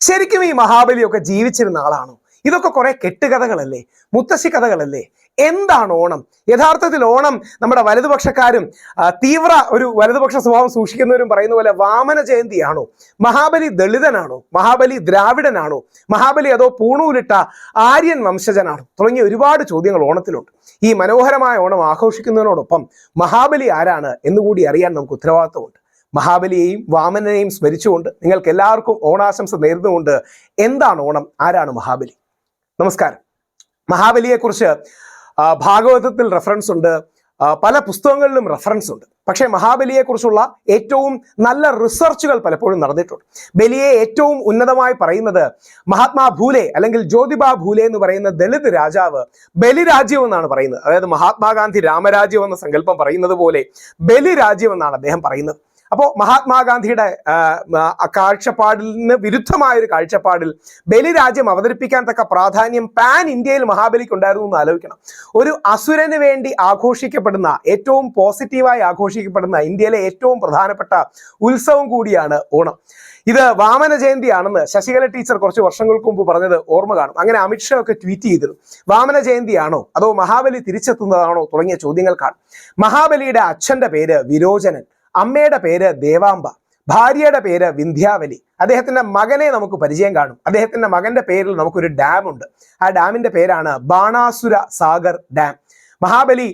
ശരിക്കും ഈ മഹാബലിയൊക്കെ ജീവിച്ചിരുന്ന ആളാണോ? ഇതൊക്കെ കുറെ കെട്ടുകഥകളല്ലേ, മുത്തശ്ശി കഥകളല്ലേ? എന്താണ് ഓണം? യഥാർത്ഥത്തിൽ ഓണം നമ്മുടെ വലതുപക്ഷക്കാരും തീവ്ര ഒരു വലതുപക്ഷ സ്വഭാവം സൂക്ഷിക്കുന്നവരും പറയുന്ന പോലെ വാമന ജയന്തിയാണോ? മഹാബലി ദളിതനാണോ? മഹാബലി ദ്രാവിഡനാണോ? മഹാബലി അതോ പൂണൂലിട്ട ആര്യൻ വംശജനാണോ? തുടങ്ങിയ ഒരുപാട് ചോദ്യങ്ങൾ ഓണത്തിലുണ്ട്. ഈ മനോഹരമായ ഓണം ആഘോഷിക്കുന്നതിനോടൊപ്പം മഹാബലി ആരാണ് എന്നുകൂടി അറിയാൻ നമുക്ക് ഉത്തരവാദിത്വമുണ്ട്. മഹാബലിയെയും വാമനനെയും സ്മരിച്ചുകൊണ്ട് നിങ്ങൾക്ക് എല്ലാവർക്കും ഓണാശംസ നേർന്നുകൊണ്ട് എന്താണ് ഓണം, ആരാണ് മഹാബലി? നമസ്കാരം. മഹാബലിയെക്കുറിച്ച് ഭാഗവതത്തിൽ റെഫറൻസ് ഉണ്ട്, പല പുസ്തകങ്ങളിലും റെഫറൻസ് ഉണ്ട്. പക്ഷേ മഹാബലിയെക്കുറിച്ചുള്ള ഏറ്റവും നല്ല റിസർച്ചുകൾ പലപ്പോഴും നടന്നിട്ടുണ്ട്. ബലിയെ ഏറ്റവും ഉന്നതമായി പറയുന്നത് മഹാത്മാ ഭൂലെ അല്ലെങ്കിൽ ജ്യോതിബ ഭൂലെ എന്ന് പറയുന്ന ദളിത് രാജാവ് ബലിരാജ്യം എന്നാണ് പറയുന്നത്. അതായത് മഹാത്മാഗാന്ധി രാമരാജ്യം എന്ന സങ്കല്പം പറയുന്നത് പോലെ ബലിരാജ്യം എന്നാണ് അദ്ദേഹം പറയുന്നത്. അപ്പോൾ മഹാത്മാഗാന്ധിയുടെ കാഴ്ചപ്പാടിന് വിരുദ്ധമായ ഒരു കാഴ്ചപ്പാടിൽ ബലിരാജ്യം അവതരിപ്പിക്കാൻ തക്ക പ്രാധാന്യം പാൻ ഇന്ത്യയിൽ മഹാബലിക്ക് ഉണ്ടായിരുന്നു എന്ന് ആലോചിക്കണം. ഒരു അസുരന് വേണ്ടി ആഘോഷിക്കപ്പെടുന്ന, ഏറ്റവും പോസിറ്റീവായി ആഘോഷിക്കപ്പെടുന്ന ഇന്ത്യയിലെ ഏറ്റവും പ്രധാനപ്പെട്ട ഉത്സവം കൂടിയാണ് ഓണം. ഇത് വാമന ജയന്തിയാണെന്ന് ശശികല ടീച്ചർ കുറച്ച് വർഷങ്ങൾക്ക് മുമ്പ് പറഞ്ഞത് ഓർമ്മ കാണും. അങ്ങനെ അമിത്ഷാ ഒക്കെ ട്വീറ്റ് ചെയ്തിരുന്നു. വാമന ജയന്തിയാണോ അതോ മഹാബലി തിരിച്ചെത്തുന്നതാണോ തുടങ്ങിയ ചോദ്യങ്ങൾക്കാണ്. മഹാബലിയുടെ അച്ഛന്റെ പേര് വിരോചനൻ, അമ്മയുടെ പേര് ദേവാംബ, ഭാര്യയുടെ പേര് വിന്ധ്യാവലി. അദ്ദേഹത്തിന്റെ മകനെ നമുക്ക് പരിചയം കാണും. അദ്ദേഹത്തിന്റെ മകന്റെ പേരിൽ നമുക്കൊരു ഡാം ഉണ്ട്. ആ ഡാമിന്റെ പേരാണ് ബാണാസുര സാഗർ ഡാം. മഹാബലി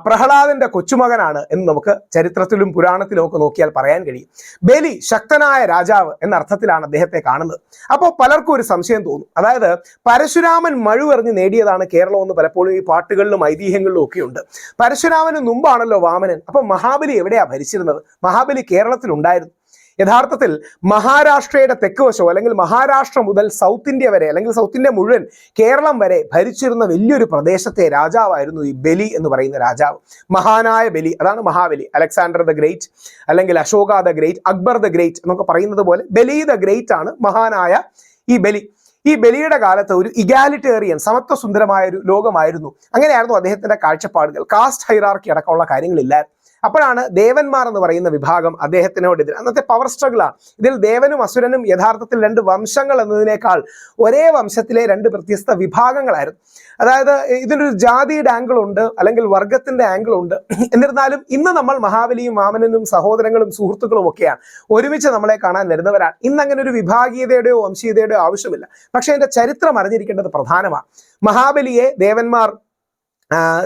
പ്രഹ്ലാദന്റെ കൊച്ചുമകനാണ് എന്ന് നമുക്ക് ചരിത്രത്തിലും പുരാണത്തിലും ഒക്കെ നോക്കിയാൽ പറയാൻ കഴിയും. ബലി ശക്തനായ രാജാവ് എന്ന അർത്ഥത്തിലാണ് അദ്ദേഹത്തെ കാണുന്നത്. അപ്പോൾ പലർക്കും ഒരു സംശയം തോന്നും, അതായത് പരശുരാമൻ മഴുവെറിഞ്ഞ് നേടിയതാണ് കേരളം എന്ന് പലപ്പോഴും ഈ പാട്ടുകളിലും ഐതിഹ്യങ്ങളിലും ഒക്കെ ഉണ്ട്. പരശുരാമന് മുമ്പാണല്ലോ വാമനൻ. അപ്പൊ മഹാബലി എവിടെയാ ഭരിച്ചിരുന്നത്? മഹാബലി കേരളത്തിൽ ഉണ്ടായിരുന്നു. യഥാർത്ഥത്തിൽ മഹാരാഷ്ട്രയുടെ തെക്ക് വശം അല്ലെങ്കിൽ മഹാരാഷ്ട്ര മുതൽ സൗത്ത് ഇന്ത്യ വരെ അല്ലെങ്കിൽ സൗത്ത് ഇന്ത്യ മുഴുവൻ കേരളം വരെ ഭരിച്ചിരുന്ന വലിയൊരു പ്രദേശത്തെ രാജാവായിരുന്നു ഈ ബലി എന്ന് പറയുന്ന രാജാവ്. മഹാനായ ബലി, അതാണ് മഹാബലി. അലക്സാണ്ടർ ദ ഗ്രേറ്റ് അല്ലെങ്കിൽ Ashoka the great, Akbar the great എന്നൊക്കെ പറയുന്നത് പോലെ ബലി ദ ഗ്രേറ്റ് ആണ് മഹാനായ ഈ ബലി. ഈ ബലിയുടെ കാലത്ത് ഒരു ഇഗാലിറ്റേറിയൻ, സമത്വ സുന്ദരമായ ഒരു ലോകമായിരുന്നു. അങ്ങനെയായിരുന്നു അദ്ദേഹത്തിന്റെ കാഴ്ചപ്പാടുകൾ. കാസ്റ്റ് ഹൈറാർക്കി അടക്കമുള്ള കാര്യങ്ങളില്ലായിരുന്നു. അപ്പോഴാണ് ദേവന്മാർ എന്ന് പറയുന്ന വിഭാഗം അദ്ദേഹത്തിനോടെതിരെ, അന്നത്തെ പവർ സ്ട്രഗിളാണ്. ഇതിൽ ദേവനും അസുരനും യഥാർത്ഥത്തിൽ രണ്ട് വംശങ്ങൾ എന്നതിനേക്കാൾ ഒരേ വംശത്തിലെ രണ്ട് വ്യത്യസ്ത വിഭാഗങ്ങളായിരുന്നു. അതായത് ഇതിനൊരു ജാതിയുടെ ആംഗിൾ ഉണ്ട്, അല്ലെങ്കിൽ വർഗത്തിന്റെ ആംഗിൾ ഉണ്ട്. എന്നിരുന്നാലും ഇന്ന് നമ്മൾ മഹാബലിയും വാമനനും സഹോദരങ്ങളും സുഹൃത്തുക്കളും ഒക്കെയാണ്, ഒരുമിച്ച് നമ്മളെ കാണാൻ വരുന്നവരാണ്. ഇന്ന് അങ്ങനെ ഒരു വിഭാഗീയതയുടെയോ വംശീയതയുടെയോ ആവശ്യമില്ല. പക്ഷെ അതിന്റെ ചരിത്രം അറിഞ്ഞിരിക്കേണ്ടത് പ്രധാനമാണ്. മഹാബലിയെ ദേവന്മാർ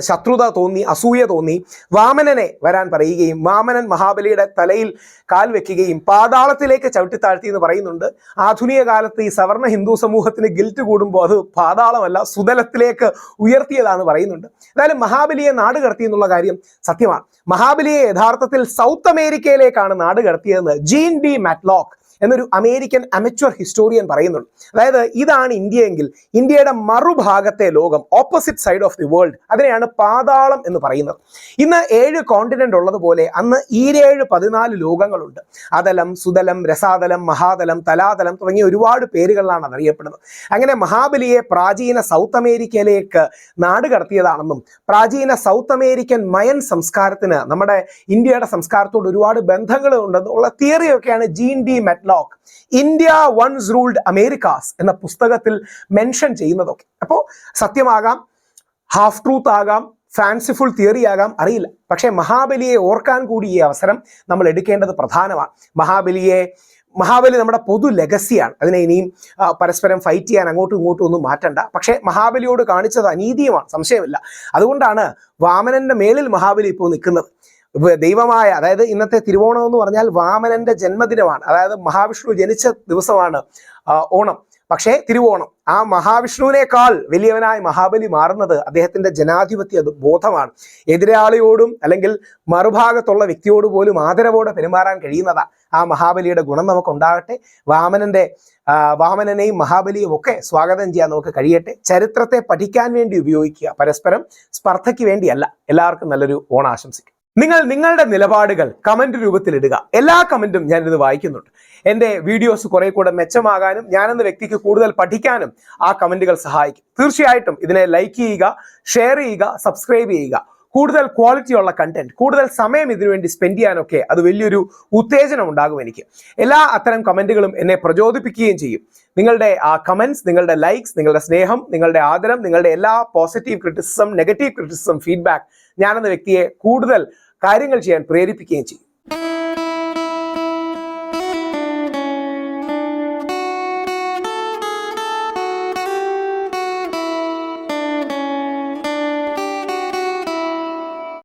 ശത്രുത തോന്നി, അസൂയ തോന്നി വാമനനെ വരാൻ പറയുകയും വാമനൻ മഹാബലിയുടെ തലയിൽ കാൽ വെക്കുകയും പാതാളത്തിലേക്ക് ചവിട്ടിത്താഴ്ത്തി എന്ന് പറയുന്നുണ്ട്. ആധുനിക കാലത്ത് ഈ സവർണ ഹിന്ദു സമൂഹത്തിന് ഗിൽറ്റ് കൂടുമ്പോൾ അത് പാതാളമല്ല സുതലത്തിലേക്ക് ഉയർത്തിയതാണെന്ന് പറയുന്നുണ്ട്. എന്തായാലും മഹാബലിയെ നാട് കടത്തി എന്നുള്ള കാര്യം സത്യമാണ്. മഹാബലിയെ യഥാർത്ഥത്തിൽ സൗത്ത് അമേരിക്കയിലേക്കാണ് നാട് കടത്തിയതെന്ന് ജീൻ ഡി മാറ്റ്ലോക്ക് എന്നൊരു അമേരിക്കൻ അമച്വർ ഹിസ്റ്റോറിയൻ പറയുന്നുണ്ട്. അതായത് ഇതാണ് ഇന്ത്യയെങ്കിൽ ഇന്ത്യയുടെ മറുഭാഗത്തെ ലോകം, opposite side of the world, അതിനെയാണ് പാതാളം എന്ന് പറയുന്നത്. ഇന്ന് 7 കോണ്ടിനെന്റ് ഉള്ളതുപോലെ അന്ന് 14 ലോകങ്ങളുണ്ട്. അതലം, സുതലം, രസാതലം, മഹാതലം, തലാതലം തുടങ്ങിയ ഒരുപാട് പേരുകളിലാണ് അതറിയപ്പെടുന്നത്. അങ്ങനെ മഹാബലിയെ പ്രാചീന സൗത്ത് അമേരിക്കയിലേക്ക് നാട് കടത്തിയതാണെന്നും പ്രാചീന സൗത്ത് അമേരിക്കൻ മയൻ സംസ്കാരത്തിന് നമ്മുടെ ഇന്ത്യയുടെ സംസ്കാരത്തോട് ഒരുപാട് ബന്ധങ്ങൾ ഉണ്ടെന്നുള്ള തിയറിയൊക്കെയാണ് Jean de Matlock India once ruled Americas എന്ന പുസ്തകത്തിൽ മെൻഷൻ ചെയ്യുന്നതൊക്കെ. അപ്പോൾ സത്യമാകാം, ഹാഫ് ട്രൂത്ത് ആകാം, ഫാൻസിഫുൾ തിയറി ആകാം, അറിയില്ല. പക്ഷേ മഹാബലിയെ ഓർക്കാൻ കൂടി ഈ അവസരം നമ്മൾ എടുക്കേണ്ടത് പ്രധാനമാണ്. മഹാബലി നമ്മുടെ പൊതു ലെഗസിയാണ്. അതിനെ ഇനിയും പരസ്പരം ഫൈറ്റ് ചെയ്യാൻ അങ്ങോട്ടും ഇങ്ങോട്ടും ഒന്നും മാറ്റണ്ട. പക്ഷേ മഹാബലിയോട് കാണിച്ചത് അനീതിയുമാണ്, സംശയമില്ല. അതുകൊണ്ടാണ് വാമനന്റെ മേളിൽ മഹാബലി ഇപ്പോൾ നിൽക്കുന്നത്. ദൈവമായ, അതായത് ഇന്നത്തെ തിരുവോണം എന്ന് പറഞ്ഞാൽ വാമനന്റെ ജന്മദിനമാണ്. അതായത് മഹാവിഷ്ണു ജനിച്ച ദിവസമാണ് ഓണം. പക്ഷേ തിരുവോണം, ആ മഹാവിഷ്ണുവിനേക്കാൾ വലിയവനായ മഹാബലി മാറുന്നത് അദ്ദേഹത്തിന്റെ ജനാധിപത്യ ബോധമാണ്. എതിരാളിയോടും അല്ലെങ്കിൽ മറുഭാഗത്തുള്ള വ്യക്തിയോട് പോലും ആദരവോടെ പെരുമാറാൻ കഴിയുന്നതാ ആ മഹാബലിയുടെ ഗുണം നമുക്ക് ഉണ്ടാകട്ടെ. വാമനനെയും മഹാബലിയും ഒക്കെ സ്വാഗതം ചെയ്യാൻ നമുക്ക് കഴിയട്ടെ. ചരിത്രത്തെ പഠിക്കാൻ വേണ്ടി ഉപയോഗിക്കുക, പരസ്പരം സ്പർദ്ധയ്ക്ക് വേണ്ടിയല്ല. എല്ലാവർക്കും നല്ലൊരു ഓണം ആശംസിക്കും. നിങ്ങൾ നിങ്ങളുടെ നിലപാടുകൾ കമന്റ് രൂപത്തിൽ ഇടുക. എല്ലാ കമന്റും ഞാനിത് വായിക്കുന്നുണ്ട്. എൻ്റെ വീഡിയോസ് കുറെ കൂടെ മെച്ചമാകാനും ഞാനെന്ന വ്യക്തിക്ക് കൂടുതൽ പഠിക്കാനും ആ കമന്റുകൾ സഹായിക്കും. തീർച്ചയായിട്ടും ഇതിനെ ലൈക്ക് ചെയ്യുക, ഷെയർ ചെയ്യുക, സബ്സ്ക്രൈബ് ചെയ്യുക. കൂടുതൽ ക്വാളിറ്റിയുള്ള കണ്ടന്റ്, കൂടുതൽ സമയം ഇതിനുവേണ്ടി സ്പെൻഡ് ചെയ്യാനൊക്കെ അത് വലിയൊരു ഉത്തേജനം ഉണ്ടാകും എനിക്ക്. എല്ലാ അത്തരം കമന്റുകളും എന്നെ പ്രചോദിപ്പിക്കുകയും ചെയ്യും. നിങ്ങളുടെ ആ കമന്റ്സ്, നിങ്ങളുടെ ലൈക്സ്, നിങ്ങളുടെ സ്നേഹം, നിങ്ങളുടെ ആദരം, നിങ്ങളുടെ എല്ലാ positive criticism, negative criticism, feedback ഞാനെന്ന വ്യക്തിയെ കൂടുതൽ കാര്യങ്ങൾ ചെയ്യാൻ പ്രേരിപ്പിക്കുകയും ചെയ്യും.